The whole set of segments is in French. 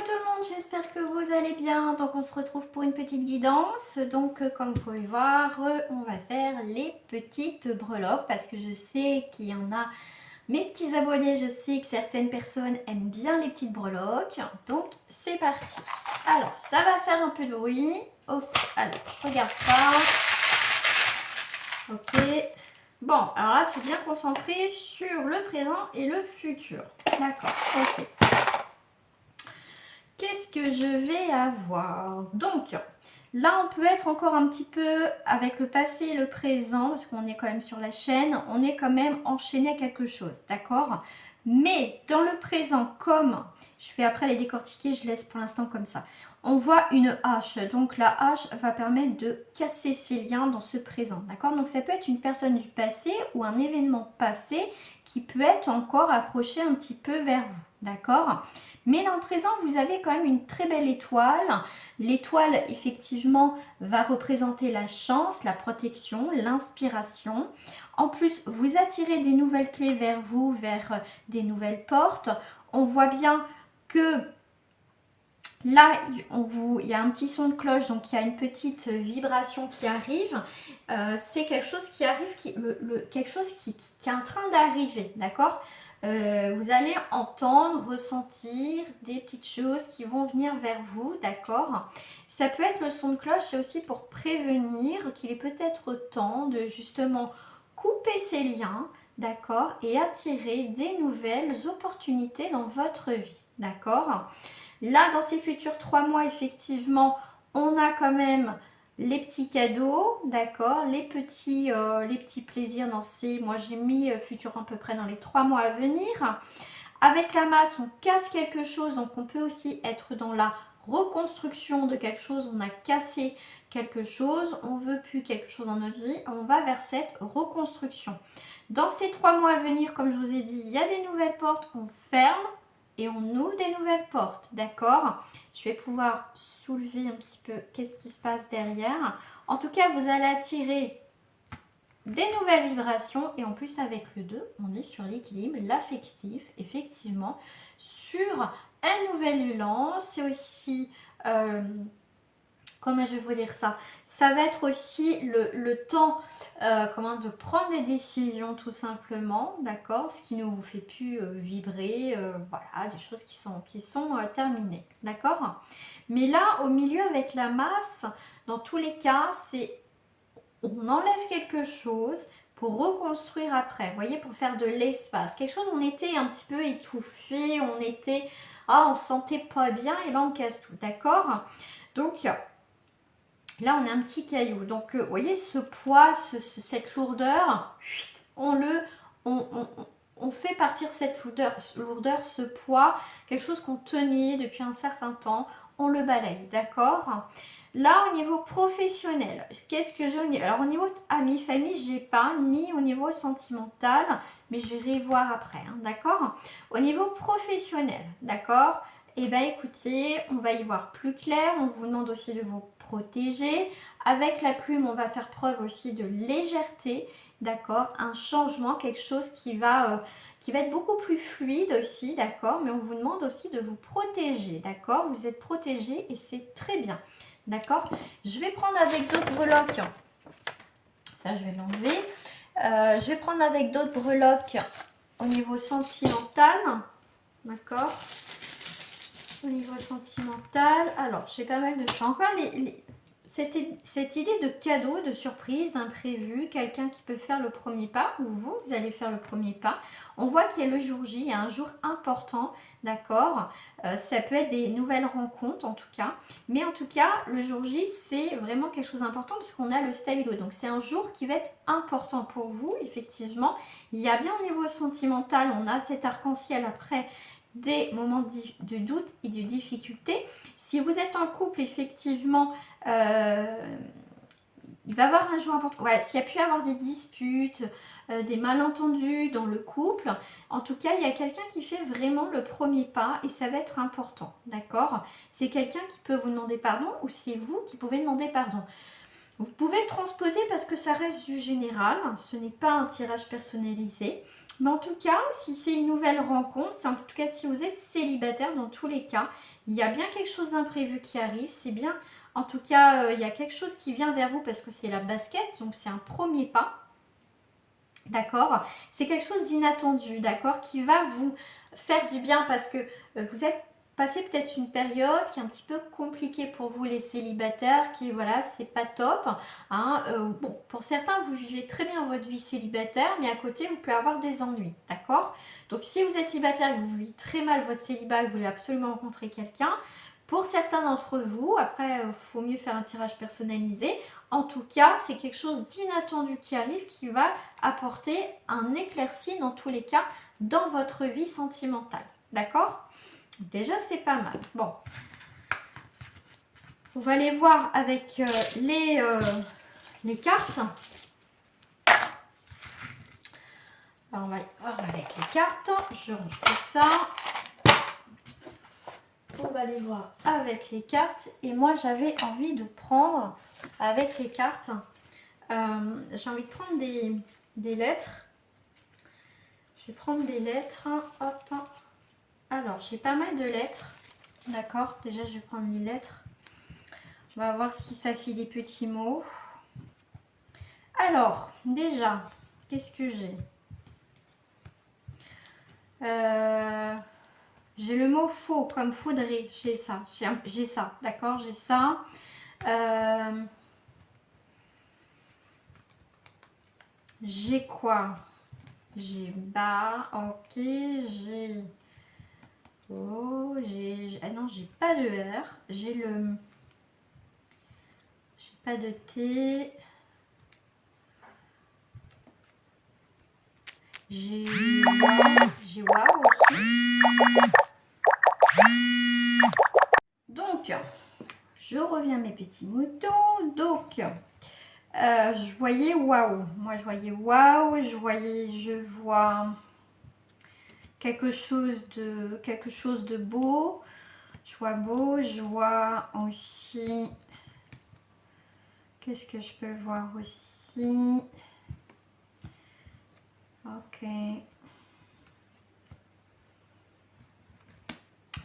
tout le monde, j'espère que vous allez bien. Donc on se retrouve pour une petite guidance. Donc comme vous pouvez voir, on va faire les petites breloques parce que je sais qu'il y en a, mes petits abonnés, je sais que certaines personnes aiment bien les petites breloques. Donc c'est parti. Alors ça va faire un peu de bruit. Ok, alors je regarde ça. Ok. Bon, alors là c'est bien concentré sur le présent et le futur. D'accord, ok. Qu'est-ce que je vais avoir? Donc, là, on peut être encore un petit peu avec le passé et le présent, parce qu'on est quand même sur la chaîne, on est quand même enchaîné à quelque chose, d'accord? Mais dans le présent, comme je vais après les décortiquer, je laisse pour l'instant comme ça. On voit une hache, donc la hache va permettre de casser ces liens dans ce présent, d'accord? Donc ça peut être une personne du passé ou un événement passé qui peut être encore accroché un petit peu vers vous, d'accord? Mais dans le présent, vous avez quand même une très belle étoile. L'étoile, effectivement, va représenter la chance, la protection, l'inspiration. En plus, vous attirez des nouvelles clés vers vous, vers des nouvelles portes. On voit bien que là, il y a un petit son de cloche, donc il y a une petite vibration qui arrive. C'est quelque chose qui arrive, quelque chose qui est en train d'arriver, d'accord? Vous allez entendre, ressentir des petites choses qui vont venir vers vous, d'accord? Ça peut être le son de cloche, c'est aussi pour prévenir qu'il est peut-être temps de justement couper ces liens, d'accord? Et attirer des nouvelles opportunités dans votre vie, d'accord? Là, dans ces futurs 3 mois, effectivement, on a quand même les petits cadeaux, d'accord, les petits plaisirs dans ces... Moi, j'ai mis futur à peu près dans les 3 mois à venir. Avec la masse, on casse quelque chose, donc on peut aussi être dans la reconstruction de quelque chose. On a cassé quelque chose, on veut plus quelque chose dans notre vie, on va vers cette reconstruction. Dans ces 3 mois à venir, comme je vous ai dit, il y a des nouvelles portes, on ferme et on ouvre des nouvelles portes, d'accord? Je vais pouvoir soulever un petit peu qu'est-ce qui se passe derrière. En tout cas, vous allez attirer des nouvelles vibrations et en plus avec le 2, on est sur l'équilibre, l'affectif, effectivement, sur un nouvel élan. C'est aussi, comment je vais vous dire ça? Ça va être aussi le temps de prendre des décisions tout simplement, d'accord? Ce qui ne vous fait plus vibrer, voilà, des choses qui sont terminées, d'accord? Mais là, au milieu avec la masse, dans tous les cas, c'est on enlève quelque chose pour reconstruire après, vous voyez, pour faire de l'espace. Quelque chose, on était un petit peu étouffé, on était, on se sentait pas bien, et ben on casse tout, d'accord? Donc là, on a un petit caillou. Donc, vous voyez, ce poids, cette lourdeur, on fait partir cette lourdeur, ce poids, quelque chose qu'on tenait depuis un certain temps, on le balaye, d'accord? Là, au niveau professionnel, qu'est-ce que j'ai au niveau... Alors, au niveau amis, famille, j'ai pas, ni au niveau sentimental, mais j'irai voir après, hein, d'accord? Au niveau professionnel, d'accord? Eh bien, écoutez, on va y voir plus clair. On vous demande aussi de vous protéger. Avec la plume, on va faire preuve aussi de légèreté, d'accord? Un changement, quelque chose qui va être beaucoup plus fluide aussi, d'accord? Mais on vous demande aussi de vous protéger, d'accord? Vous êtes protégé et c'est très bien, d'accord? Je vais prendre avec d'autres breloques. Ça, je vais l'enlever. Je vais prendre avec d'autres breloques au niveau sentimental, d'accord? Au niveau sentimental, alors j'ai pas mal de choses. Encore cette idée de cadeau, de surprise, d'imprévu, quelqu'un qui peut faire le premier pas, ou vous allez faire le premier pas. On voit qu'il y a le jour J, il y a un jour important, d'accord? Ça peut être des nouvelles rencontres en tout cas. Mais en tout cas, le jour J, c'est vraiment quelque chose d'important parce qu'on a le stabilo. Donc c'est un jour qui va être important pour vous, effectivement. Il y a bien au niveau sentimental, on a cet arc-en-ciel après des moments de doute et de difficulté. Si vous êtes en couple, effectivement, il va y avoir un jour important. Voilà, s'il y a pu y avoir des disputes, des malentendus dans le couple, en tout cas, il y a quelqu'un qui fait vraiment le premier pas et ça va être important, d'accord? C'est quelqu'un qui peut vous demander pardon ou c'est vous qui pouvez demander pardon. Vous pouvez transposer parce que ça reste du général, ce n'est pas un tirage personnalisé. Mais en tout cas, si c'est une nouvelle rencontre, en tout cas si vous êtes célibataire, dans tous les cas, il y a bien quelque chose d'imprévu qui arrive. C'est bien, en tout cas, il y a quelque chose qui vient vers vous parce que c'est la basket, donc c'est un premier pas. D'accord? C'est quelque chose d'inattendu, d'accord? Qui va vous faire du bien parce que vous êtes passé peut-être une période qui est un petit peu compliquée pour vous les célibataires, qui voilà, c'est pas top. Hein, bon, pour certains, vous vivez très bien votre vie célibataire, mais à côté, vous pouvez avoir des ennuis, d'accord? Donc si vous êtes célibataire et que vous vivez très mal votre célibat et que vous voulez absolument rencontrer quelqu'un, pour certains d'entre vous, après, il faut mieux faire un tirage personnalisé. En tout cas, c'est quelque chose d'inattendu qui arrive, qui va apporter un éclairci dans tous les cas dans votre vie sentimentale. D'accord? Déjà, c'est pas mal. Bon. On va aller voir avec les cartes. Alors, on va aller voir avec les cartes. Je range tout ça. On va aller voir avec les cartes. Et moi, j'avais envie de prendre avec les cartes. J'ai envie de prendre des lettres. Je vais prendre des lettres. Hop. Alors, j'ai pas mal de lettres. D'accord. Déjà, je vais prendre les lettres. On va voir si ça fait des petits mots. Alors, déjà, qu'est-ce que j'ai? J'ai le mot faux, comme faudrait. J'ai ça. J'ai ça. D'accord. J'ai ça. J'ai quoi? J'ai bas. Ok. J'ai... Oh, j'ai... Ah non, j'ai pas de R. J'ai le... J'ai pas de T. J'ai waouh aussi. Donc, je reviens à mes petits moutons. Donc, je voyais waouh. Moi, je voyais waouh. Je vois quelque chose de beau. Je vois beau. Je vois aussi. Qu'est-ce que je peux voir aussi? Ok.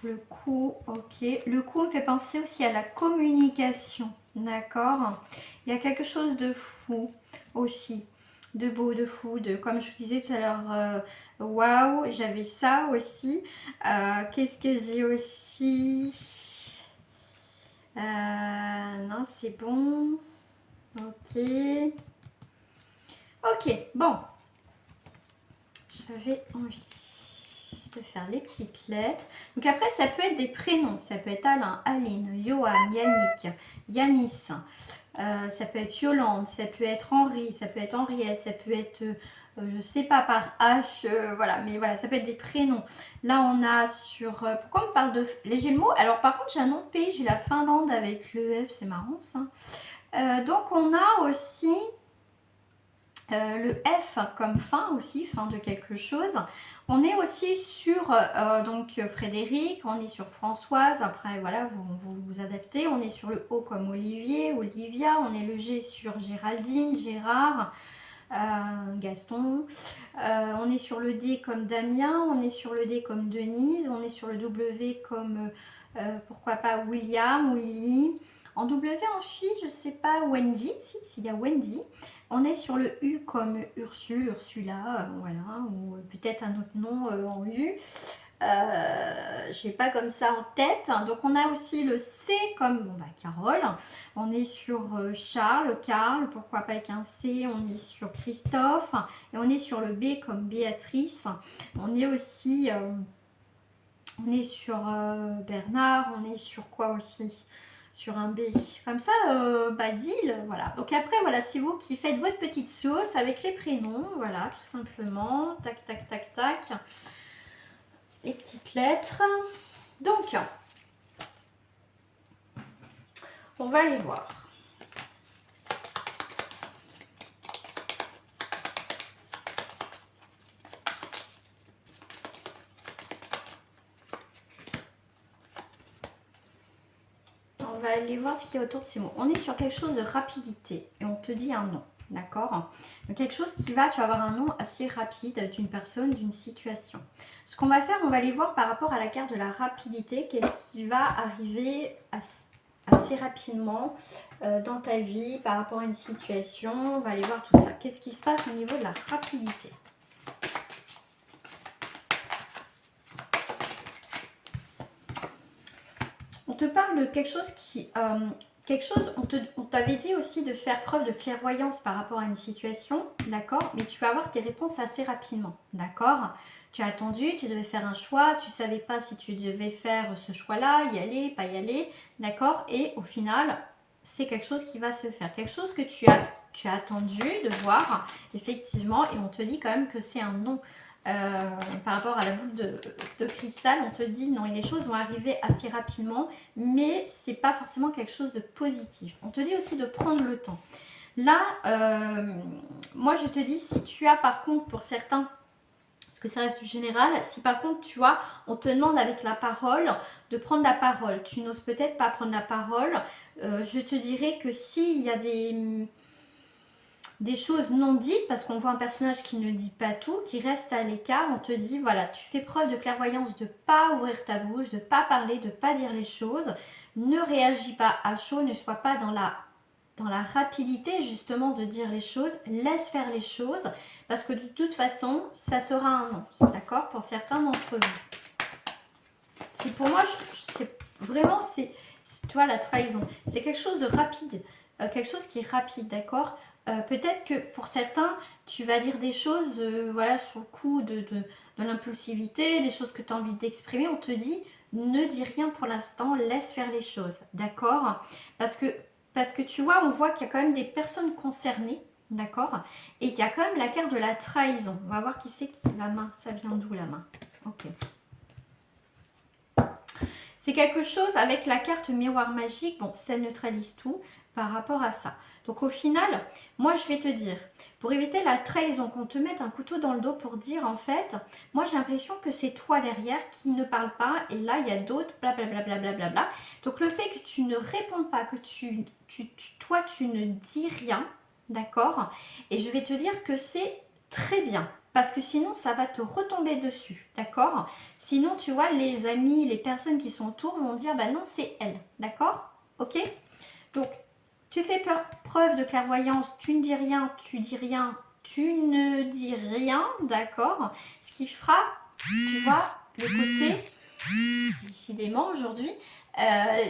Le coup, ok. Le coup me fait penser aussi à la communication, d'accord? Il y a quelque chose de fou aussi, de beau, de fou, de comme je vous disais tout à l'heure, waouh, j'avais ça aussi. Qu'est-ce que j'ai aussi? Non, c'est bon. Ok. Ok, bon. J'avais envie de faire les petites lettres. Donc après, ça peut être des prénoms. Ça peut être Alain, Aline, Johan, Yannick, Yanis. Ça peut être Yolande, ça peut être Henri, ça peut être Henriette, ça peut être, je sais pas, par H. Voilà, mais voilà, ça peut être des prénoms. Là, on a sur... pourquoi on me parle de... J'ai le mot... Alors par contre, j'ai un nom de pays. J'ai la Finlande avec le F. C'est marrant, ça. Donc, on a aussi... le F comme fin aussi, fin de quelque chose. On est aussi sur donc Frédéric, on est sur Françoise, après voilà, vous adaptez. On est sur le O comme Olivier, Olivia, on est le G sur Géraldine, Gérard, Gaston. On est sur le D comme Damien, on est sur le D comme Denise, on est sur le W comme, pourquoi pas, William, Willy. En W en fille, je sais pas, Wendy, s'il y a Wendy. On est sur le U comme Ursule, Ursula, voilà, ou peut-être un autre nom en U. Je n'ai pas comme ça en tête. Donc on a aussi le C comme bon, bah, Carole. On est sur Charles, Karl, pourquoi pas avec un C. On est sur Christophe. Et on est sur le B comme Béatrice. On est aussi... on est sur Bernard. On est sur quoi aussi? Sur un B, comme ça, Basile, voilà. Donc après, voilà, c'est vous qui faites votre petite sauce avec les prénoms, voilà, tout simplement. Tac, tac, tac, tac. Les petites lettres. Donc, on va aller voir. On va aller voir ce qu'il y a autour de ces mots. On est sur quelque chose de rapidité et on te dit un non. d'accord? Donc quelque chose qui va, tu vas avoir un nom assez rapide d'une personne, d'une situation. Ce qu'on va faire, on va aller voir par rapport à la carte de la rapidité, qu'est-ce qui va arriver assez rapidement dans ta vie par rapport à une situation. On va aller voir tout ça. Qu'est-ce qui se passe au niveau de la rapidité? On te parle de quelque chose qui... on t'avait dit aussi de faire preuve de clairvoyance par rapport à une situation, d'accord? Mais tu vas avoir tes réponses assez rapidement, d'accord? Tu as attendu, tu devais faire un choix, tu ne savais pas si tu devais faire ce choix-là, y aller, pas y aller, d'accord? Et au final, c'est quelque chose qui va se faire, quelque chose que tu as attendu de voir, effectivement, et on te dit quand même que c'est un non. Par rapport à la boule de cristal, on te dit non, et les choses vont arriver assez rapidement, mais c'est pas forcément quelque chose de positif. On te dit aussi de prendre le temps. Là, moi je te dis, si tu as par contre pour certains, parce que ça reste du général, si par contre tu vois, on te demande avec la parole de prendre la parole, tu n'oses peut-être pas prendre la parole, je te dirais que s'il y a des choses non dites, parce qu'on voit un personnage qui ne dit pas tout, qui reste à l'écart, on te dit, voilà, tu fais preuve de clairvoyance, de ne pas ouvrir ta bouche, de ne pas parler, de ne pas dire les choses, ne réagis pas à chaud, ne sois pas dans la rapidité justement de dire les choses, laisse faire les choses, parce que de toute façon, ça sera un non, d'accord, pour certains d'entre vous. C'est pour moi, c'est vraiment, toi la trahison, c'est quelque chose de rapide, quelque chose qui est rapide, d'accord. Peut-être que pour certains, tu vas dire des choses voilà, sur le coup de l'impulsivité, des choses que tu as envie d'exprimer. On te dit, ne dis rien pour l'instant, laisse faire les choses, d'accord? Parce que tu vois, on voit qu'il y a quand même des personnes concernées, d'accord? Et qu'il y a quand même la carte de la trahison. On va voir qui c'est qui la main. Ça vient d'où la main? Ok. C'est quelque chose avec la carte miroir magique. Bon, ça neutralise tout par rapport à ça. Donc au final, moi je vais te dire, pour éviter la trahison, qu'on te mette un couteau dans le dos pour dire en fait, moi j'ai l'impression que c'est toi derrière qui ne parle pas et là il y a d'autres, blablabla. Bla. Donc le fait que tu ne réponds pas, que toi tu ne dis rien, d'accord? Et je vais te dire que c'est très bien. Parce que sinon, ça va te retomber dessus, d'accord? Sinon, tu vois, les amis, les personnes qui sont autour vont dire, bah non, c'est elle, d'accord? Ok? Donc, tu fais preuve de clairvoyance, tu ne dis rien, tu dis rien, tu ne dis rien, d'accord? Ce qui fera, tu vois, le côté, décidément aujourd'hui,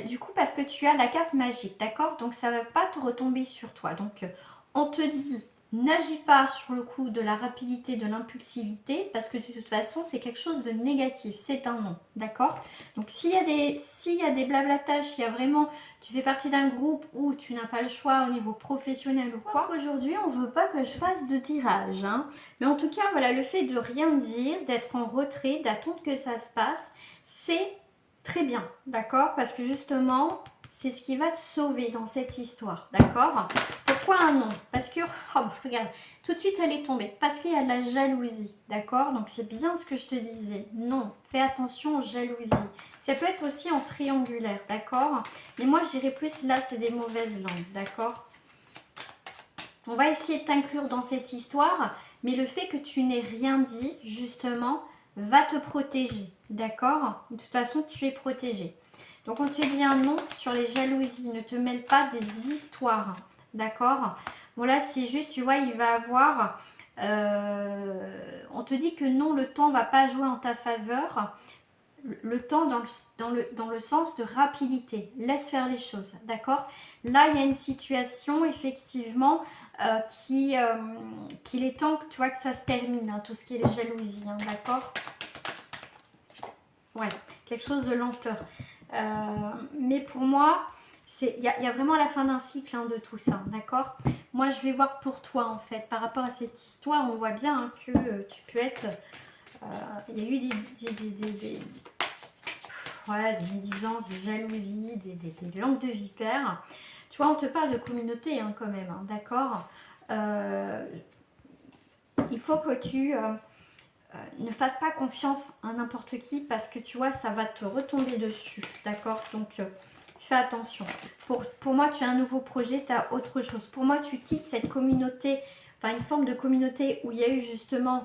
du coup, parce que tu as la carte magique, d'accord? Donc, ça ne va pas te retomber sur toi. Donc, on te dit, n'agis pas sur le coup de la rapidité, de l'impulsivité, parce que de toute façon, c'est quelque chose de négatif. C'est un non, d'accord? Donc, s'il y a des blablatages, s'il y a vraiment, tu fais partie d'un groupe où tu n'as pas le choix au niveau professionnel ou quoi, aujourd'hui, on ne veut pas que je fasse de tirage, hein. Mais en tout cas, voilà, le fait de rien dire, d'être en retrait, d'attendre que ça se passe, c'est très bien, d'accord? Parce que justement, c'est ce qui va te sauver dans cette histoire, d'accord? Pourquoi un non? Parce que, oh, regarde, tout de suite elle est tombée. Parce qu'il y a de la jalousie, d'accord? Donc c'est bien ce que je te disais. Non, fais attention aux jalousies. Ça peut être aussi en triangulaire, d'accord? Mais moi je dirais plus là, c'est des mauvaises langues, d'accord? On va essayer de t'inclure dans cette histoire, mais le fait que tu n'aies rien dit, justement, va te protéger, d'accord? De toute façon, tu es protégé. Donc on te dit un non sur les jalousies, ne te mêle pas des histoires, d'accord? Bon là c'est juste, tu vois, il va avoir, on te dit que non, le temps ne va pas jouer en ta faveur, le temps dans le sens de rapidité, laisse faire les choses, d'accord? Là il y a une situation effectivement qu'il est temps que tu vois que ça se termine, hein, tout ce qui est les jalousies, hein, d'accord? Ouais, quelque chose de lenteur. Mais pour moi, il y a vraiment la fin d'un cycle, hein, de tout ça, d'accord? Moi, je vais voir pour toi, en fait, par rapport à cette histoire, on voit bien, hein, que tu peux être... Il y a eu des médisances, des jalousies, des langues de vipère. Tu vois, on te parle de communauté, hein, quand même, hein, d'accord? Il faut que tu... ne fasse pas confiance à n'importe qui parce que tu vois, ça va te retomber dessus, d'accord? Donc, Fais attention. Pour moi, tu as un nouveau projet, tu as autre chose. Pour moi, tu quittes cette communauté, enfin une forme de communauté où il y a eu justement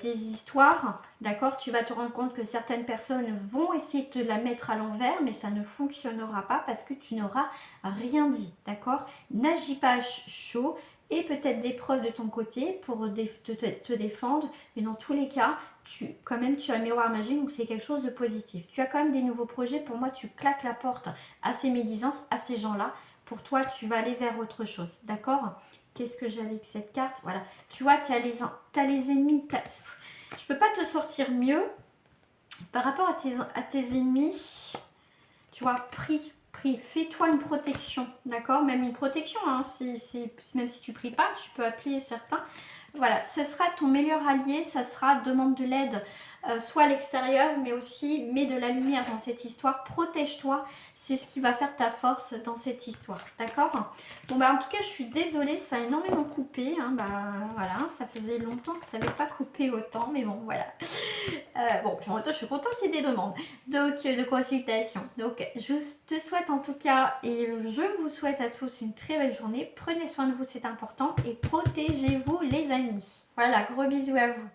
des histoires, d'accord? Tu vas te rendre compte que certaines personnes vont essayer de te la mettre à l'envers, mais ça ne fonctionnera pas parce que tu n'auras rien dit, d'accord? N'agis pas chaud et peut-être des preuves de ton côté pour te défendre, mais dans tous les cas, quand même, tu as le miroir magique, donc c'est quelque chose de positif. Tu as quand même des nouveaux projets. Pour moi, tu claques la porte à ces médisances, à ces gens-là. Pour toi, tu vas aller vers autre chose, d'accord? Qu'est-ce que j'ai avec cette carte? Voilà, tu vois, tu as les ennemis. Je peux pas te sortir mieux par rapport à tes ennemis. Tu vois, prie. Fais-toi une protection, d'accord? Même une protection, hein, même si tu pries pas, tu peux appeler certains. Voilà, ce sera ton meilleur allié, ça sera demande de l'aide, soit à l'extérieur, mais aussi mets de la lumière dans cette histoire. Protège-toi, c'est ce qui va faire ta force dans cette histoire, d'accord? Bon, bah en tout cas, je suis désolée, ça a énormément coupé, hein, bah voilà, ça faisait longtemps que ça n'avait pas coupé autant, mais bon, voilà. Bon, en même temps, je suis contente, c'est des demandes donc, de consultation. Donc, je te souhaite en tout cas, et je vous souhaite à tous une très belle journée. Prenez soin de vous, c'est important, et protégez-vous les amis. Voilà, gros bisous à vous.